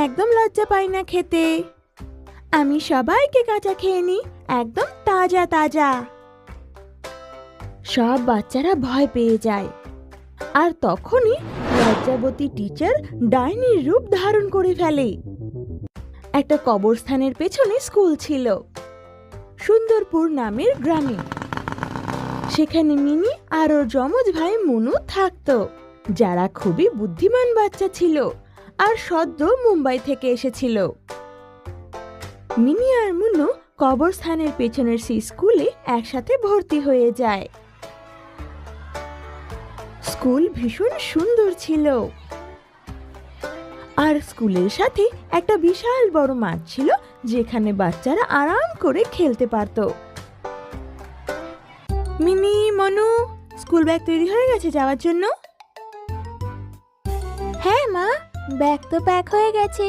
একদম লজ্জা পাই না খেতে। আমি সবাইকে কাঁচা খেয়ে নিই, একদম তাজা তাজা। সব বাচ্চারা ভয় পেয়ে যায়। আর তখনই লজ্জাবতী টিচার ডাইনির রূপ ধারণ করে ফেলে। একটা কবরস্থানের পেছনে স্কুল ছিল, সুন্দরপুর নামের গ্রামে। সেখানে মিনি আর ওর যমজ ভাই মুনু থাকতো, যারা খুবই বুদ্ধিমান বাচ্চা ছিল আর সদ্য মুম্বাই থেকে এসেছিল। মিনি আর মুনু কবরস্থানের পেছনের সেই স্কুলে একসাথে ভর্তি হয়ে যায়। স্কুল ভীষণ সুন্দর ছিল, আর স্কুলের সাথে একটা বিশাল বড় মাঠ ছিল, যেখানে বাচ্চারা আরাম করে খেলতে পারত। মিনি, মনু, স্কুল ব্যাগ তৈরি হয়ে গেছে যাওয়ার জন্য? হ্যাঁ মা, ব্যাগ তো প্যাক হয়ে গেছে।